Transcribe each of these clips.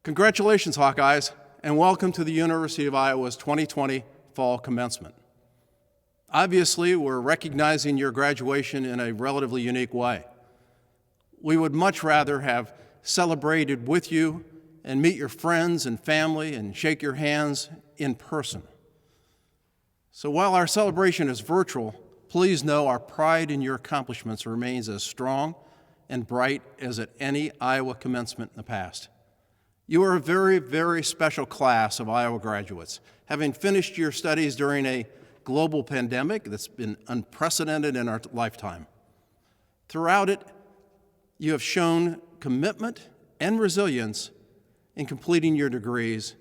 Congratulations, Hawkeyes, and welcome to the University of Iowa's 2020 Fall Commencement. Obviously, we're recognizing your graduation in a relatively unique way. We would much rather have celebrated with you and meet your friends and family and shake your hands in person. So while our celebration is virtual, please know our pride in your accomplishments remains as strong and bright as at any Iowa commencement in the past. You are a very, very special class of Iowa graduates, having finished your studies during a global pandemic that's been unprecedented in our lifetime. Throughout it, you have shown commitment and resilience in completing your degrees,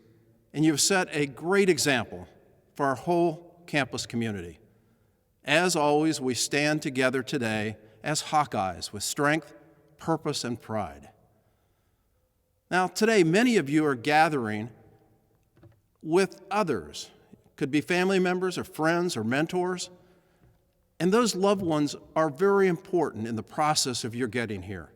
and you have set a great example for our whole campus community. As always, we stand together today as Hawkeyes with strength, purpose, and pride. Now, today, many of you are gathering with others. Could be family members or friends or mentors. And those loved ones are very important in the process of your getting here.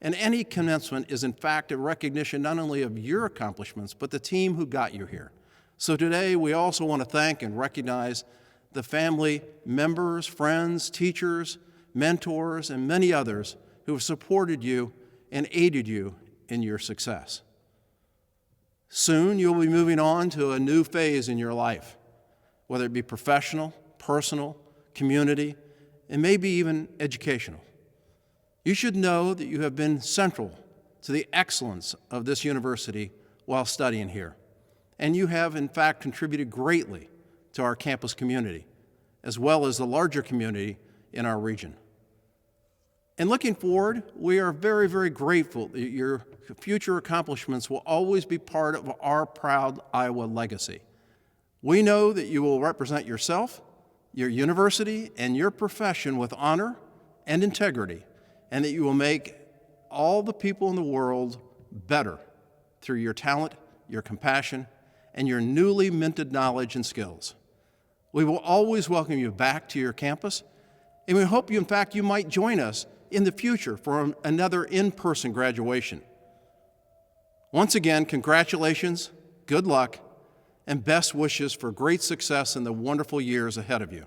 And any commencement is, in fact, a recognition not only of your accomplishments, but the team who got you here. So today, we also want to thank and recognize the family members, friends, teachers, mentors, and many others who have supported you and aided you in your success. Soon, you'll be moving on to a new phase in your life, whether it be professional, personal, community, and maybe even educational. You should know that you have been central to the excellence of this university while studying here, and you have, in fact, contributed greatly to our campus community, as well as the larger community in our region. And looking forward, we are very, very grateful that your future accomplishments will always be part of our proud Iowa legacy. We know that you will represent yourself, your university, and your profession with honor and integrity, and that you will make all the people in the world better through your talent, your compassion, and your newly minted knowledge and skills. We will always welcome you back to your campus, and we hope in fact, you might join us in the future for another in-person graduation. Once again, congratulations, good luck, and best wishes for great success in the wonderful years ahead of you.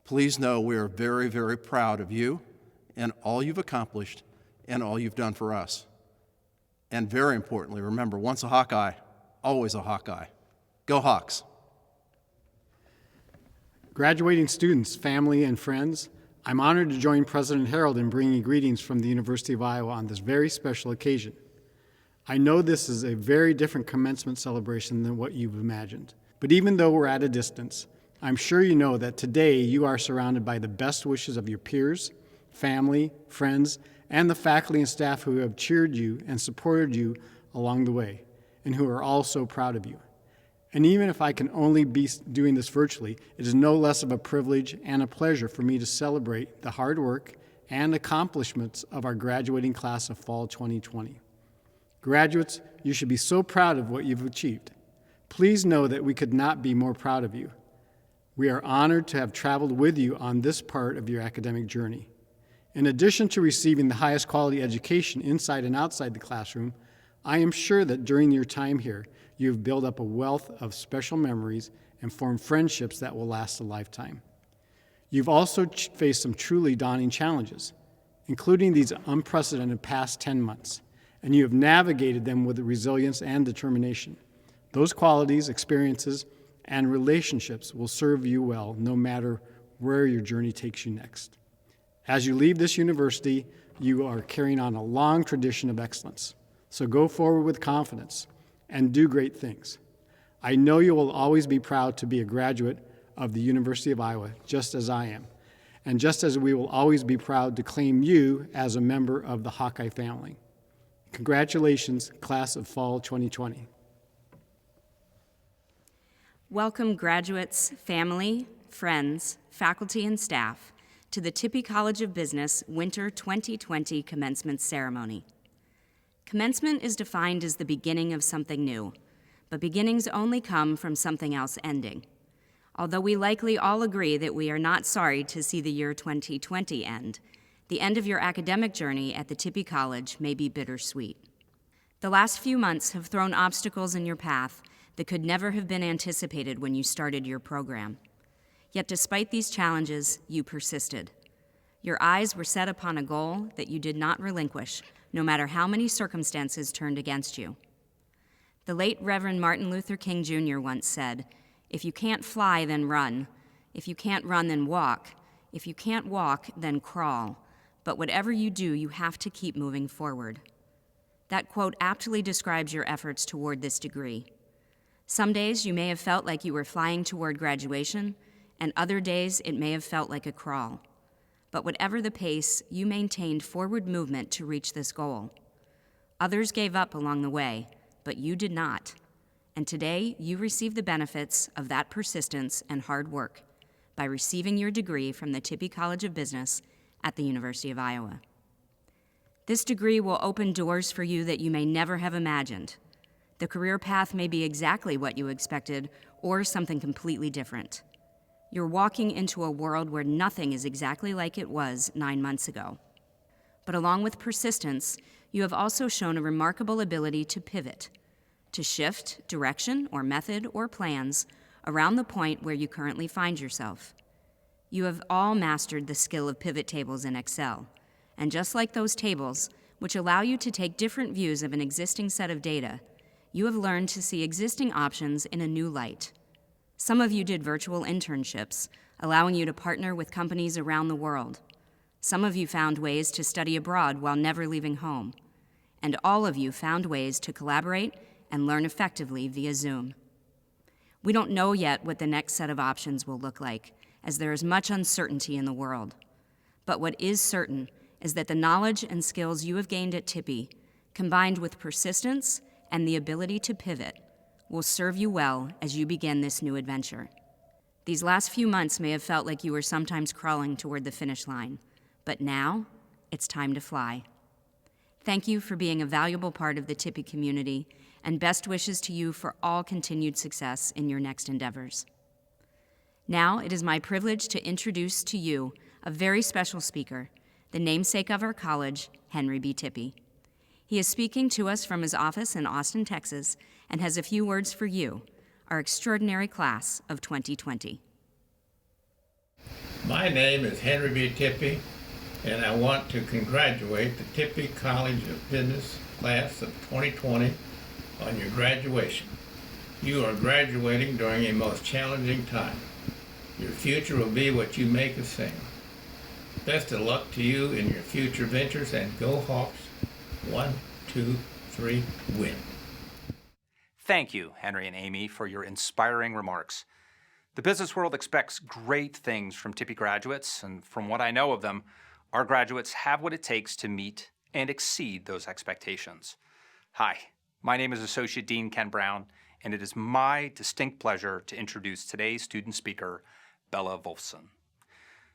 Please know we are very, very proud of you and all you've accomplished and all you've done for us. And very importantly, remember, once a Hawkeye, always a Hawkeye. Go Hawks. Graduating students, family, and friends, I'm honored to join President Harold in bringing greetings from the University of Iowa on this very special occasion. I know this is a very different commencement celebration than what you've imagined. But even though we're at a distance, I'm sure you know that today you are surrounded by the best wishes of your peers, family, friends, and the faculty and staff who have cheered you and supported you along the way, and who are all so proud of you. And even if I can only be doing this virtually, it is no less of a privilege and a pleasure for me to celebrate the hard work and accomplishments of our graduating class of fall 2020. Graduates, you should be so proud of what you've achieved. Please know that we could not be more proud of you. We are honored to have traveled with you on this part of your academic journey. In addition to receiving the highest quality education inside and outside the classroom, I am sure that during your time here, you've built up a wealth of special memories and formed friendships that will last a lifetime. You've also faced some truly daunting challenges, including these unprecedented past 10 months, and you have navigated them with resilience and determination. Those qualities, experiences, and relationships will serve you well no matter where your journey takes you next. As you leave this university, you are carrying on a long tradition of excellence. So go forward with confidence and do great things. I know you will always be proud to be a graduate of the University of Iowa, just as I am, and just as we will always be proud to claim you as a member of the Hawkeye family. Congratulations, class of fall 2020. Welcome graduates, family, friends, faculty, and staff to the Tippie College of Business Winter 2020 Commencement Ceremony. Commencement is defined as the beginning of something new, but beginnings only come from something else ending. Although we likely all agree that we are not sorry to see the year 2020 end, the end of your academic journey at the Tippie College may be bittersweet. The last few months have thrown obstacles in your path that could never have been anticipated when you started your program. Yet despite these challenges, you persisted. Your eyes were set upon a goal that you did not relinquish, no matter how many circumstances turned against you. The late Reverend Martin Luther King Jr. once said, "If you can't fly, then run. If you can't run, then walk. If you can't walk, then crawl. But whatever you do, you have to keep moving forward." That quote aptly describes your efforts toward this degree. Some days you may have felt like you were flying toward graduation, and other days it may have felt like a crawl. But whatever the pace, you maintained forward movement to reach this goal. Others gave up along the way, but you did not. And today, you receive the benefits of that persistence and hard work by receiving your degree from the Tippie College of Business at the University of Iowa. This degree will open doors for you that you may never have imagined. The career path may be exactly what you expected or something completely different. You're walking into a world where nothing is exactly like it was 9 months ago. But along with persistence, you have also shown a remarkable ability to pivot, to shift direction or method or plans around the point where you currently find yourself. You have all mastered the skill of pivot tables in Excel, and just like those tables, which allow you to take different views of an existing set of data, you have learned to see existing options in a new light. Some of you did virtual internships, allowing you to partner with companies around the world. Some of you found ways to study abroad while never leaving home. And all of you found ways to collaborate and learn effectively via Zoom. We don't know yet what the next set of options will look like, as there is much uncertainty in the world. But what is certain is that the knowledge and skills you have gained at Tippie, combined with persistence and the ability to pivot, will serve you well as you begin this new adventure. These last few months may have felt like you were sometimes crawling toward the finish line, but now it's time to fly. Thank you for being a valuable part of the Tippie community, and best wishes to you for all continued success in your next endeavors. Now it is my privilege to introduce to you a very special speaker, the namesake of our college, Henry B. Tippie. He is speaking to us from his office in Austin, Texas, and has a few words for you, our extraordinary class of 2020. My name is Henry B. Tippie, and I want to congratulate the Tippie College of Business class of 2020 on your graduation. You are graduating during a most challenging time. Your future will be what you make it sing. Best of luck to you in your future ventures, and go Hawks. 1, 2, 3, win. Thank you, Henry and Amy, for your inspiring remarks. The business world expects great things from Tippie graduates, and from what I know of them, our graduates have what it takes to meet and exceed those expectations. Hi, my name is Associate Dean Ken Brown, and it is my distinct pleasure to introduce today's student speaker, Bella Wolfson.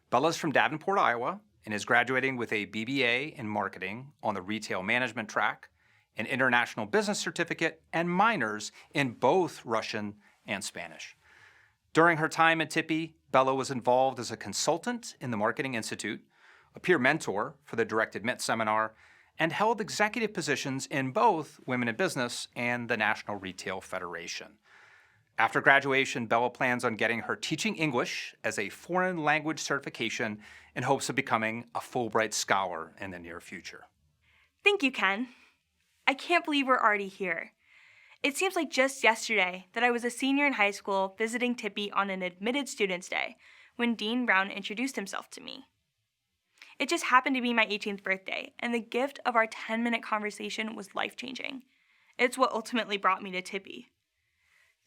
Bella is from Davenport, Iowa, and is graduating with a BBA in marketing on the retail management track, an international business certificate, and minors in both Russian and Spanish. During her time at Tippie, Bella was involved as a consultant in the Marketing Institute, a peer mentor for the Direct Admit Seminar, and held executive positions in both Women in Business and the National Retail Federation. After graduation, Bella plans on getting her Teaching English as a foreign language certification in hopes of becoming a Fulbright scholar in the near future. Thank you, Ken. I can't believe we're already here. It seems like just yesterday that I was a senior in high school visiting Tippie on an admitted students' day when Dean Brown introduced himself to me. It just happened to be my 18th birthday, and the gift of our 10-minute conversation was life-changing. It's what ultimately brought me to Tippie.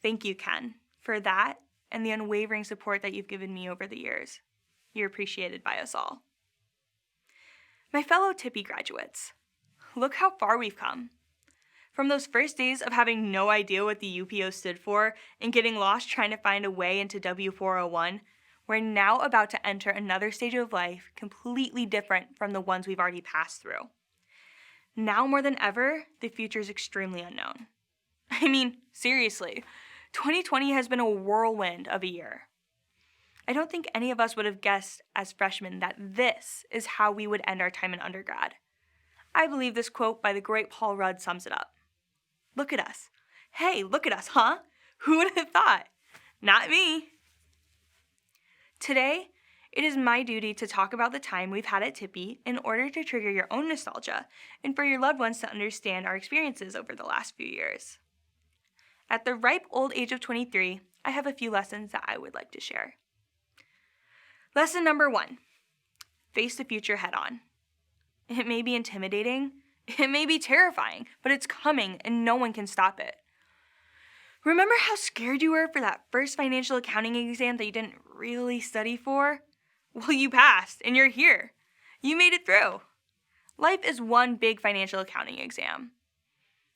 Thank you, Ken, for that and the unwavering support that you've given me over the years. You're appreciated by us all. My fellow Tippie graduates, look how far we've come. From those first days of having no idea what the UPO stood for and getting lost trying to find a way into W401, we're now about to enter another stage of life completely different from the ones we've already passed through. Now more than ever, the future is extremely unknown. I mean, seriously, 2020 has been a whirlwind of a year. I don't think any of us would have guessed as freshmen that this is how we would end our time in undergrad. I believe this quote by the great Paul Rudd sums it up. Look at us. Hey, look at us, huh? Who would have thought? Not me. Today, it is my duty to talk about the time we've had at Tippy in order to trigger your own nostalgia and for your loved ones to understand our experiences over the last few years. At the ripe old age of 23, I have a few lessons that I would like to share. Lesson number 1, face the future head on. It may be intimidating, it may be terrifying, but it's coming and no one can stop it. Remember how scared you were for that first financial accounting exam that you didn't really study for? Well, you passed and you're here. You made it through. Life is one big financial accounting exam.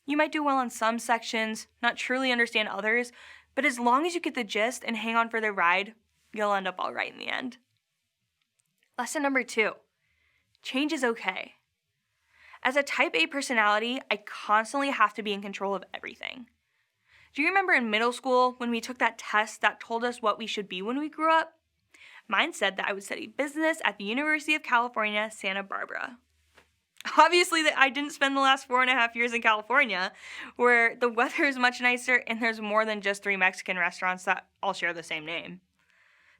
You might do well on some sections, not truly understand others, but as long as you get the gist and hang on for the ride, you'll end up all right in the end. Lesson number 2, change is okay. As a type A personality, I constantly have to be in control of everything. Do you remember in middle school when we took that test that told us what we should be when we grew up? Mine said that I would study business at the University of California, Santa Barbara. Obviously, that I didn't spend the last 4.5 years in California, where the weather is much nicer and there's more than just 3 Mexican restaurants that all share the same name.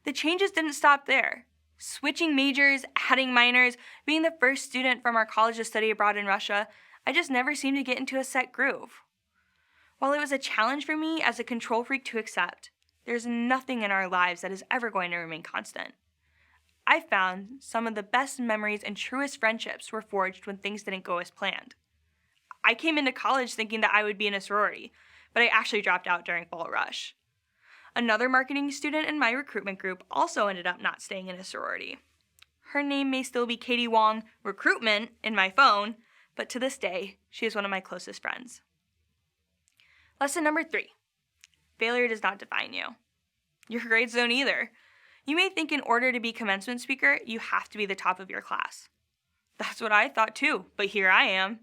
The changes didn't stop there. Switching majors, adding minors, being the first student from our college to study abroad in Russia, I just never seemed to get into a set groove. While it was a challenge for me as a control freak to accept, there's nothing in our lives that is ever going to remain constant. I found some of the best memories and truest friendships were forged when things didn't go as planned. I came into college thinking that I would be in a sorority, but I actually dropped out during Fall Rush. Another marketing student in my recruitment group also ended up not staying in a sorority. Her name may still be Katie Wong Recruitment in my phone, but to this day, she is one of my closest friends. Lesson number 3, failure does not define you. Your grades don't either. You may think in order to be commencement speaker, you have to be the top of your class. That's what I thought too, but here I am.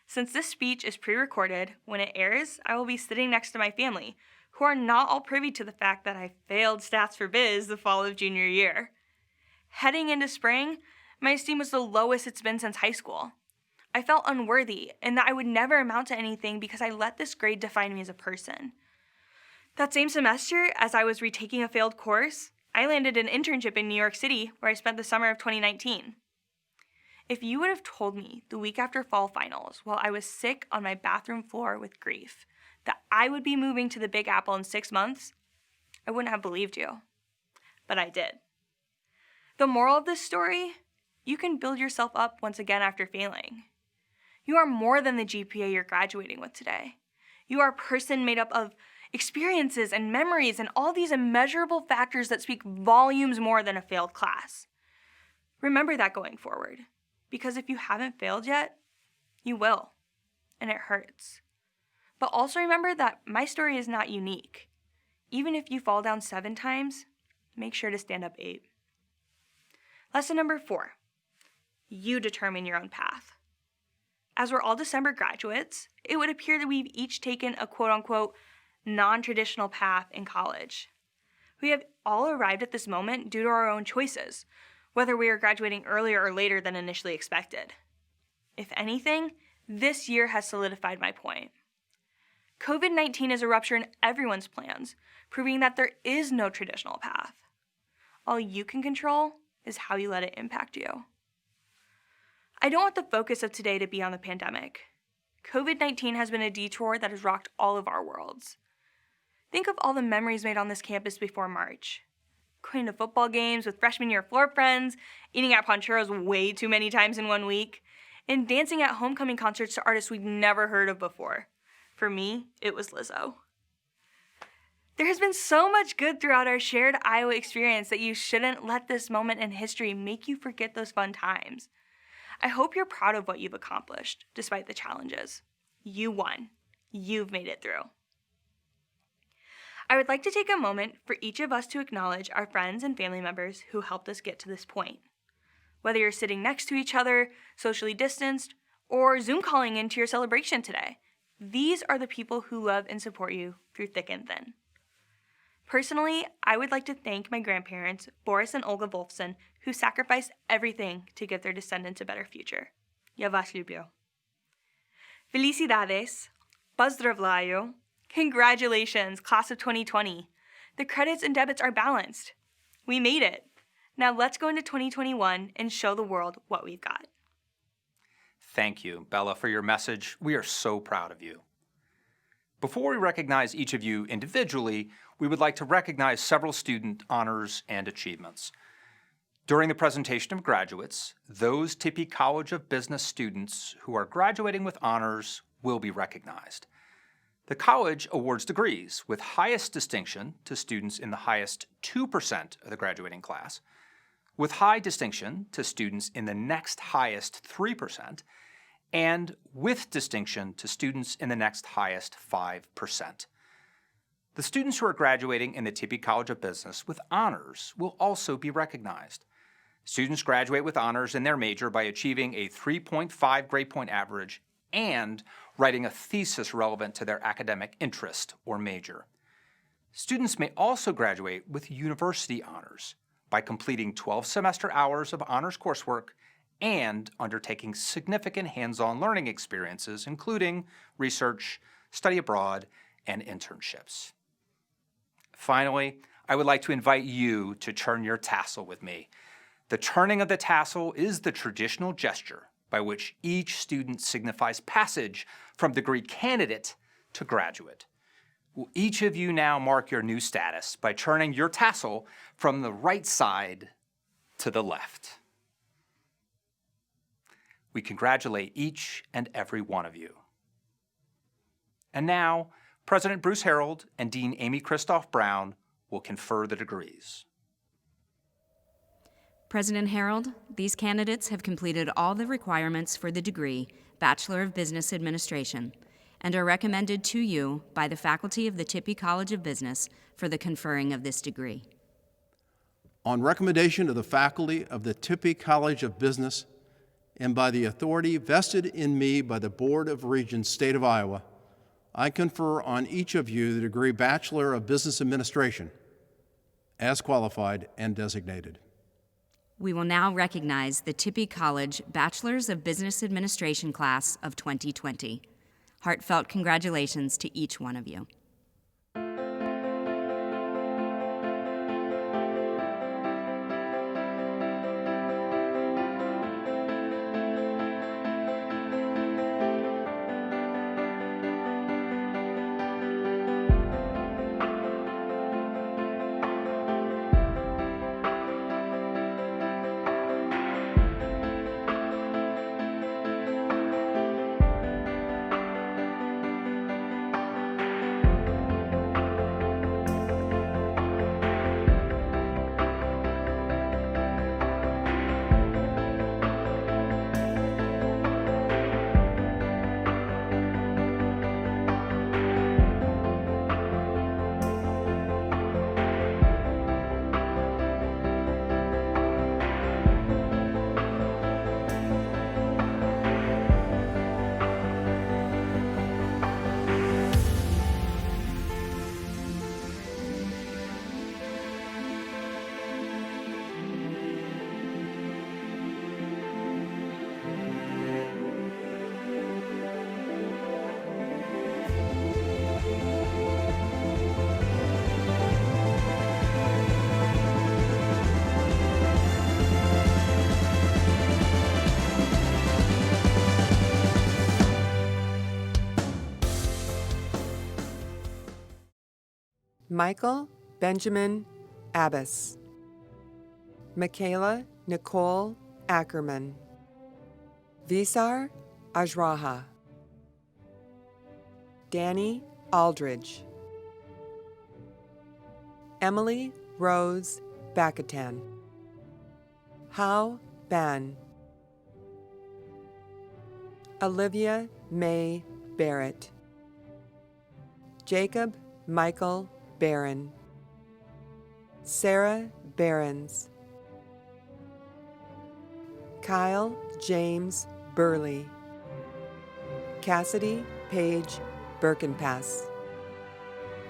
Since this speech is pre-recorded, when it airs, I will be sitting next to my family, who are not all privy to the fact that I failed Stats for Biz the fall of junior year. Heading into spring, my esteem was the lowest it's been since high school. I felt unworthy and that I would never amount to anything because I let this grade define me as a person. That same semester, as I was retaking a failed course, I landed an internship in New York City where I spent the summer of 2019. If you would have told me the week after fall finals, while I was sick on my bathroom floor with grief, that I would be moving to the Big Apple in 6 months, I wouldn't have believed you. But I did. The moral of this story, you can build yourself up once again after failing. You are more than the GPA you're graduating with today. You are a person made up of experiences and memories and all these immeasurable factors that speak volumes more than a failed class. Remember that going forward, because if you haven't failed yet, you will, and it hurts. But also remember that my story is not unique. Even if you fall down 7 times, make sure to stand up 8. Lesson number 4, you determine your own path. As we're all December graduates, it would appear that we've each taken a quote-unquote non-traditional path in college. We have all arrived at this moment due to our own choices, whether we are graduating earlier or later than initially expected. If anything, this year has solidified my point. COVID-19 is a rupture in everyone's plans, proving that there is no traditional path. All you can control is how you let it impact you. I don't want the focus of today to be on the pandemic. COVID-19 has been a detour that has rocked all of our worlds. Think of all the memories made on this campus before March. Going to football games with freshman year floor friends, eating at Poncheros way too many times in 1 week, and dancing at homecoming concerts to artists we've never heard of before. For me, it was Lizzo. There has been so much good throughout our shared Iowa experience that you shouldn't let this moment in history make you forget those fun times. I hope you're proud of what you've accomplished, despite the challenges. You won. You've made it through. I would like to take a moment for each of us to acknowledge our friends and family members who helped us get to this point. Whether you're sitting next to each other, socially distanced, or Zoom calling into your celebration today, these are the people who love and support you through thick and thin. Personally, I would like to thank my grandparents, Boris and Olga Wolfson, who sacrificed everything to give their descendants a better future. Я вас люблю. Felicidades. Pozdravляю. Congratulations, class of 2020. The credits and debits are balanced. We made it. Now let's go into 2021 and show the world what we've got. Thank you, Bella, for your message. We are so proud of you. Before we recognize each of you individually, we would like to recognize several student honors and achievements. During the presentation of graduates, those Tippie College of Business students who are graduating with honors will be recognized. The college awards degrees with highest distinction to students in the highest 2% of the graduating class, with high distinction to students in the next highest 3%, and with distinction to students in the next highest 5%. The students who are graduating in the Tippie College of Business with honors will also be recognized. Students graduate with honors in their major by achieving a 3.5 grade point average and writing a thesis relevant to their academic interest or major. Students may also graduate with university honors by completing 12 semester hours of honors coursework and undertaking significant hands-on learning experiences, including research, study abroad, and internships. Finally, I would like to invite you to turn your tassel with me. The turning of the tassel is the traditional gesture by which each student signifies passage from degree candidate to graduate. Will each of you now mark your new status by turning your tassel from the right side to the left? We congratulate each and every one of you. And now, President Bruce Harold and Dean Amy Kristoff Brown will confer the degrees. President Harold, these candidates have completed all the requirements for the degree Bachelor of Business Administration and are recommended to you by the faculty of the Tippie College of Business for the conferring of this degree. On recommendation of the faculty of the Tippie College of Business and by the authority vested in me by the Board of Regents, State of Iowa, I confer on each of you the degree Bachelor of Business Administration, as qualified and designated. We will now recognize the Tippie College Bachelors of Business Administration class of 2020. Heartfelt congratulations to each one of you. Michael Benjamin Abbas, Michaela Nicole Ackerman, Visar Ajraha, Danny Aldridge, Emily Rose Bakatan, Hao Ban, Olivia May Barrett, Jacob Michael Barron, Sarah Behrens, Kyle James Burley, Cassidy Paige Birkenpass,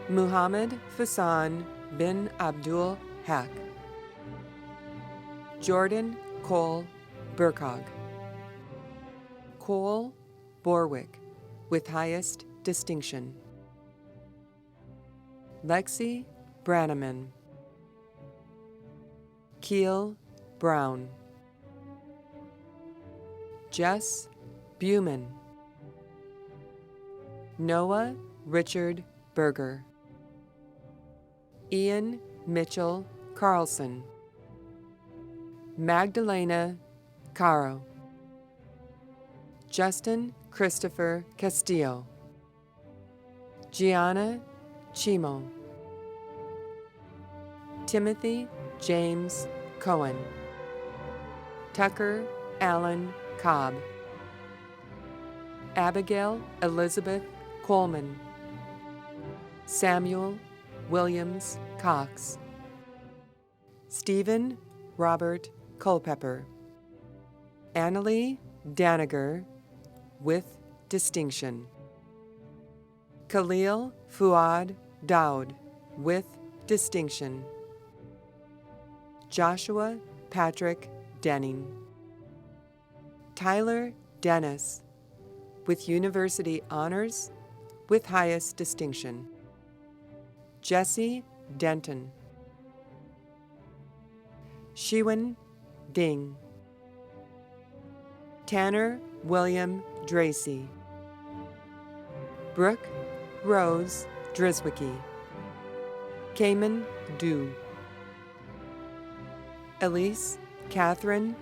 Muhammad Fasan bin Abdul Haq, Jordan Cole Burkhog, Cole Borwick with highest distinction. Lexi Brannaman. Keel Brown. Jess Buman. Noah Richard Berger. Ian Mitchell Carlson. Magdalena Caro. Justin Christopher Castillo. Gianna Chimo. Timothy James Cohen. Tucker Allen Cobb. Abigail Elizabeth Coleman. Samuel Williams Cox. Stephen Robert Culpepper. Annalie Daniger, with distinction. Khalil Fuad Daud, with distinction. Joshua Patrick Denning. Tyler Dennis, with university honors, with highest distinction. Jesse Denton. Shiwen Ding. Tanner William Dracy. Brooke Rose Driswicki. Cayman Dew. Elise Catherine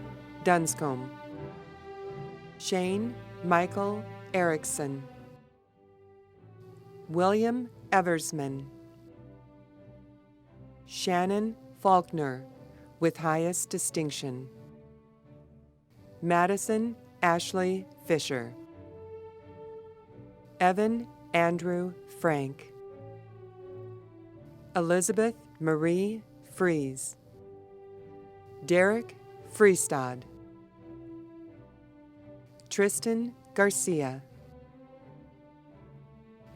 Dunscombe. Shane Michael Erickson. William Eversman. Shannon Faulkner, with highest distinction. Madison Ashley Fisher. Evan Andrew Frank. Elizabeth Marie Fries. Derek Freestad. Tristan Garcia.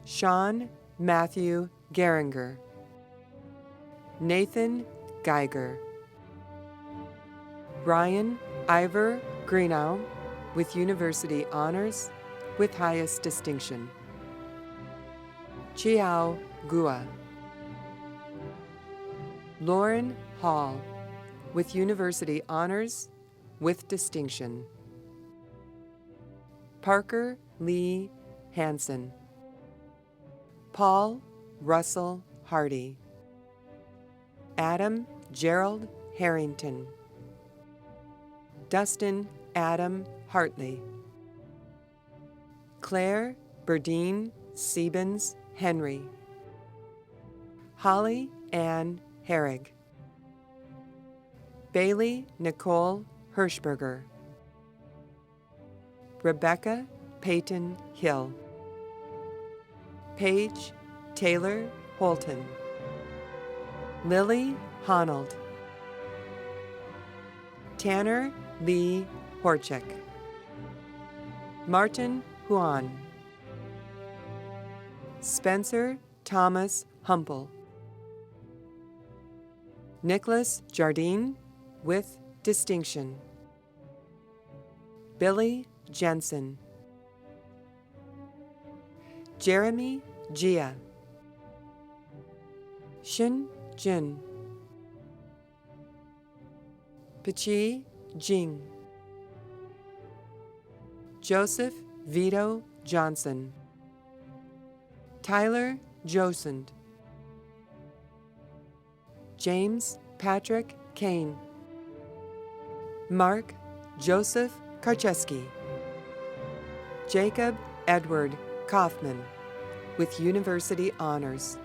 Sean Matthew Geringer. Nathan Geiger. Ryan Ivor Greenow, with university honors, with highest distinction. Chiao Gua. Lauren Hall, with university honors, with distinction. Parker Lee Hansen. Paul Russell Hardy. Adam Gerald Harrington. Dustin Adam Hartley. Claire Berdine Siebens Henry. Holly Ann Herrig. Bailey Nicole Hirschberger. Rebecca Peyton Hill. Paige Taylor Holton. Lily Honnold. Tanner Lee Horchek. Martin Huan. Spencer Thomas Humple. Nicholas Jardine, with distinction. Billy Jensen. Jeremy Gia. Shin Jin. Pichi Jing. Joseph Vito Johnson. Tyler Josend. James Patrick Kane. Mark Joseph Karcheski. Jacob Edward Kaufman, with university honors.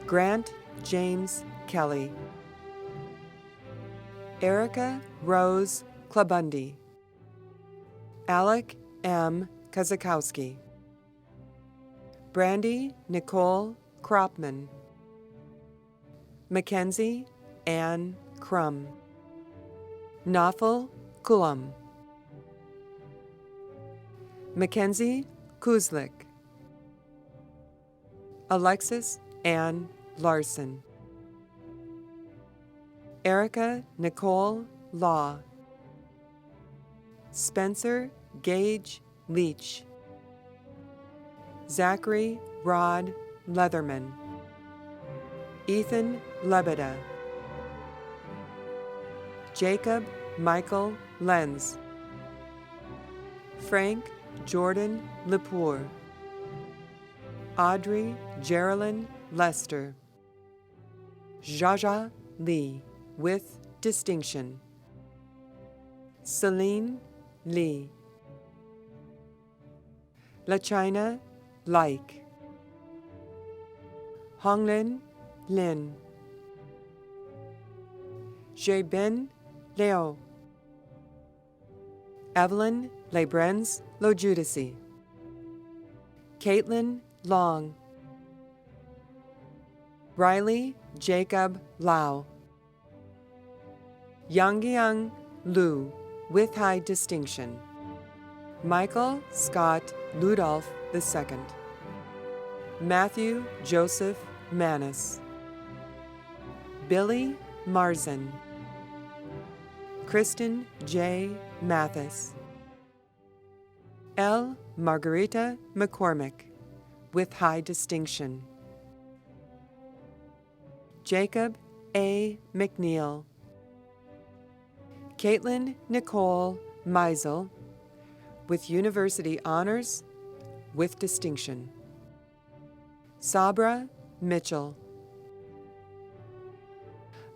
Grant James Kelly. Erica Rose Klabundi. Alec M. Kazakowski. Brandy Nicole Kropman. Mackenzie Ann Crum. Nafel Kulam. Mackenzie Kuzlik. Alexis Ann Larson. Erica Nicole Law. Spencer Gage Leach. Zachary Rod Leatherman, Ethan Lebeda, Jacob Michael Lenz, Frank Jordan Lepore, Audrey Geraldine Lester, Jaja Lee with distinction, Celine Lee, LaChina Like, Honglin Lin, Jeben Leo, Evelyn Lebrens Lojudici, Caitlin Long, Riley Jacob Lau, Yangyang Lu with high distinction, Michael Scott Ludolph II, Matthew Joseph Manis, Billy Marzin, Kristen J. Mathis, L. Margarita McCormick with high distinction, Jacob A. McNeil, Caitlin Nicole Meisel with university honors with distinction, Sabra Mitchell,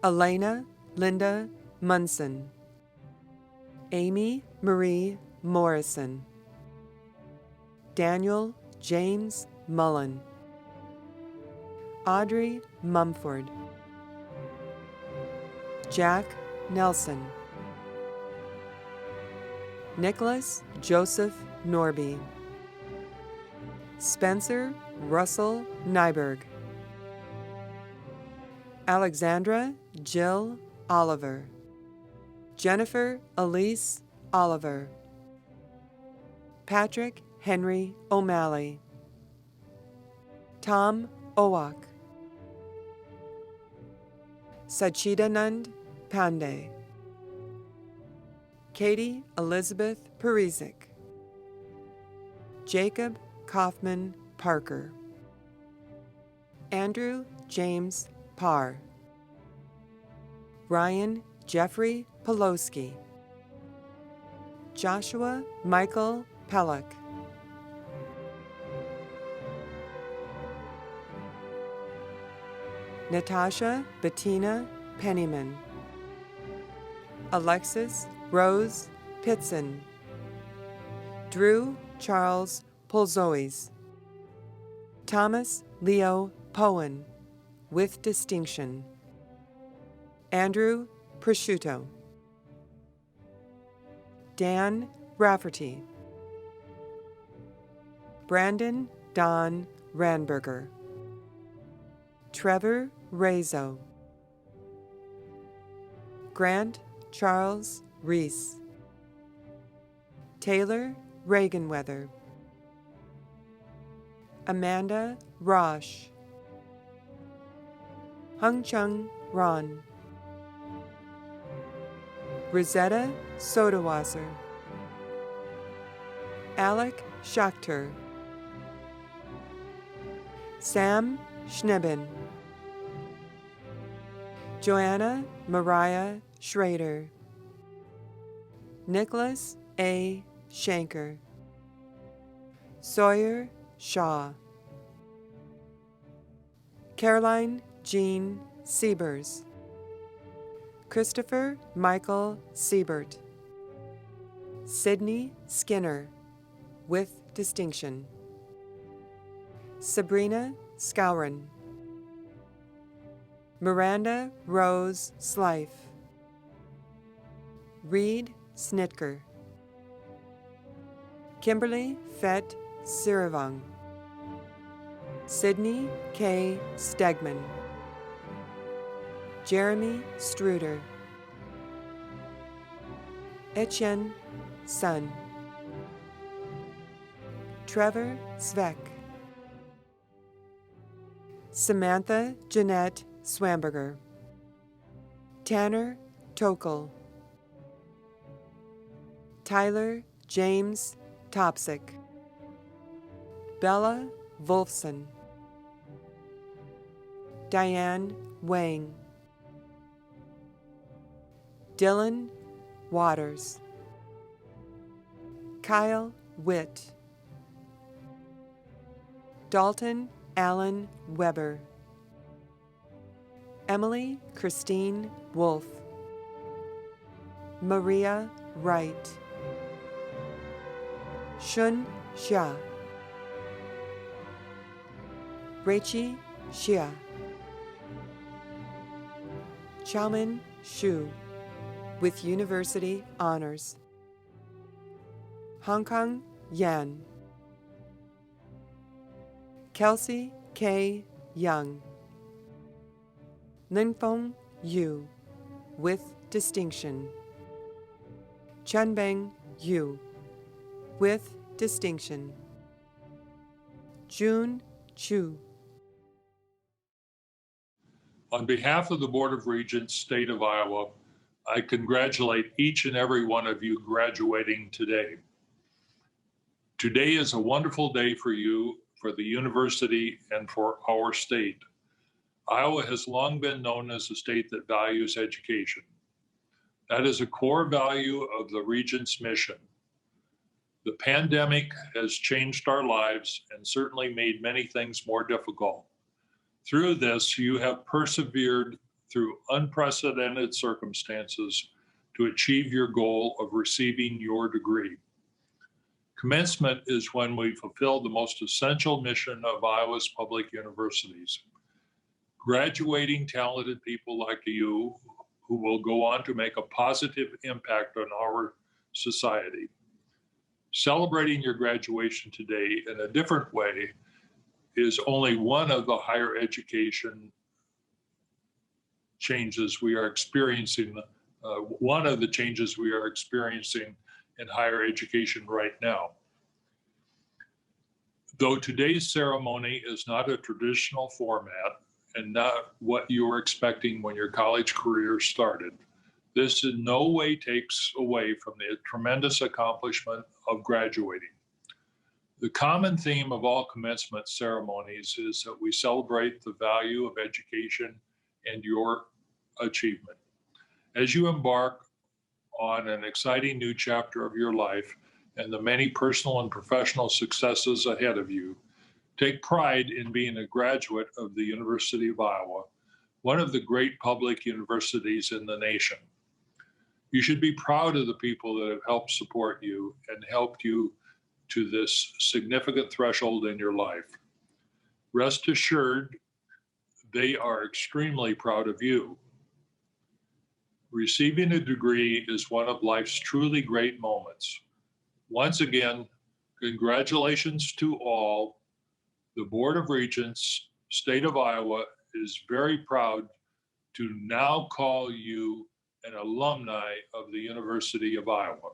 Elena Linda Munson, Amy Marie Morrison, Daniel James Mullen, Audrey Mumford, Jack Nelson, Nicholas Joseph Norby, Spencer Russell Nyberg, Alexandra Jill Oliver, Jennifer Elise Oliver, Patrick Henry O'Malley, Tom Owak, Sachidanand Pandey, Katie Elizabeth Parisic, Jacob Kaufman Parker, Andrew James Parr, Ryan Jeffrey Poloski, Joshua Michael Pellick, Natasha Bettina Pennyman, Alexis Rose Pitson, Drew Charles Polzois, Thomas Leo Poen with distinction, Andrew Prosciutto, Dan Rafferty, Brandon Don Ranberger, Trevor Rezo, Grant Charles Reese, Taylor Reaganweather, Amanda Rosh, Hung Chung Ron, Rosetta Sodawasser, Alec Schachter, Sam Schneben, Joanna Mariah Schrader, Nicholas A. Shanker, Sawyer Shaw, Caroline Jean Siebers, Christopher Michael Siebert, Sydney Skinner with distinction, Sabrina Scourin, Miranda Rose Slife, Reed Snitker, Kimberly Fett Sirivang, Sydney K. Stegman, Jeremy Struder, Etienne Sun, Trevor Sveck, Samantha Jeanette Swamberger, Tanner Tokel, Tyler James Topsick, Bella Wolfson, Diane Wang, Dylan Waters, Kyle Witt, Dalton Allen Weber, Emily Christine Wolf, Maria Wright, Shun Xia, Reichi Xia, Xiaomin Xu, with university honors, Hong Kong Yan, Kelsey K. Young, Linfeng Yu, with distinction, Chenbeng Yu, with distinction, Jun Chu. On behalf of the Board of Regents, State of Iowa, I congratulate each and every one of you graduating today. Today is a wonderful day for you, for the university, and for our state. Iowa has long been known as a state that values education. That is a core value of the Regents' mission. The pandemic has changed our lives and certainly made many things more difficult. Through this, you have persevered through unprecedented circumstances to achieve your goal of receiving your degree. Commencement is when we fulfill the most essential mission of Iowa's public universities. Graduating talented people like you who will go on to make a positive impact on our society. Celebrating your graduation today in a different way is only one of the higher education changes we are experiencing, one of the changes we are experiencing in higher education right now. Though today's ceremony is not a traditional format and not what you were expecting when your college career started, this in no way takes away from the tremendous accomplishment of graduating. The common theme of all commencement ceremonies is that we celebrate the value of education and your achievement. As you embark on an exciting new chapter of your life and the many personal and professional successes ahead of you, take pride in being a graduate of the University of Iowa, one of the great public universities in the nation. You should be proud of the people that have helped support you and helped you to this significant threshold in your life. Rest assured, they are extremely proud of you. Receiving a degree is one of life's truly great moments. Once again, congratulations to all. The Board of Regents, State of Iowa, is very proud to now call you an alumni of the University of Iowa.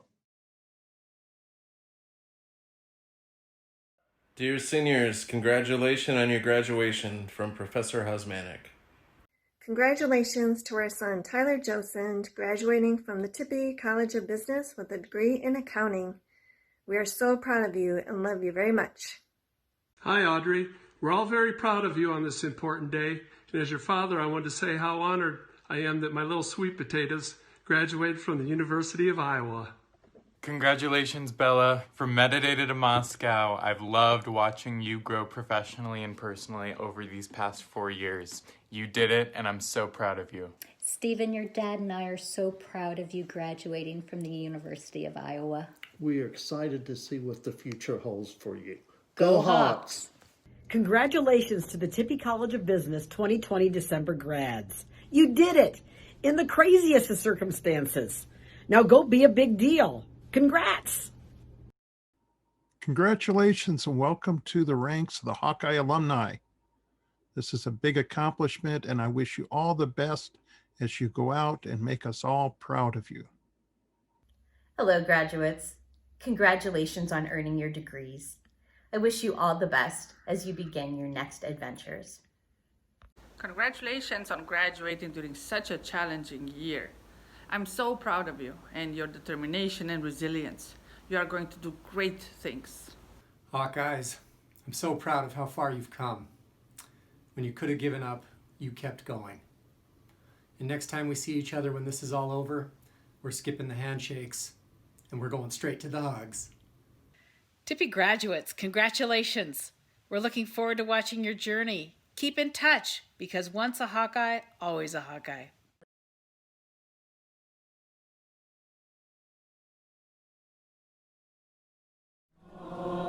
Dear seniors, congratulations on your graduation from Professor Husmanic. Congratulations to our son Tyler Josend, graduating from the Tippie College of Business with a degree in accounting. We are so proud of you and love you very much. Hi, Audrey. We're all very proud of you on this important day. And as your father, I want to say how honored I am that my little sweet potatoes graduated from the University of Iowa. Congratulations, Bella. From Metadata to Moscow, I've loved watching you grow professionally and personally over these past 4 years. You did it, and I'm so proud of you. Stephen, your dad and I are so proud of you graduating from the University of Iowa. We are excited to see what the future holds for you. Go Hawks! Congratulations to the Tippie College of Business 2020 December grads. You did it in the craziest of circumstances. Now go be a big deal. Congrats! Congratulations and welcome to the ranks of the Hawkeye alumni. This is a big accomplishment, and I wish you all the best as you go out and make us all proud of you. Hello, graduates. Congratulations on earning your degrees. I wish you all the best as you begin your next adventures. Congratulations on graduating during such a challenging year. I'm so proud of you and your determination and resilience. You are going to do great things. Hawkeyes, I'm so proud of how far you've come. When you could have given up, you kept going. And next time we see each other when this is all over, we're skipping the handshakes and we're going straight to the hugs. Tippy graduates, congratulations. We're looking forward to watching your journey. Keep in touch, because once a Hawkeye, always a Hawkeye. Oh.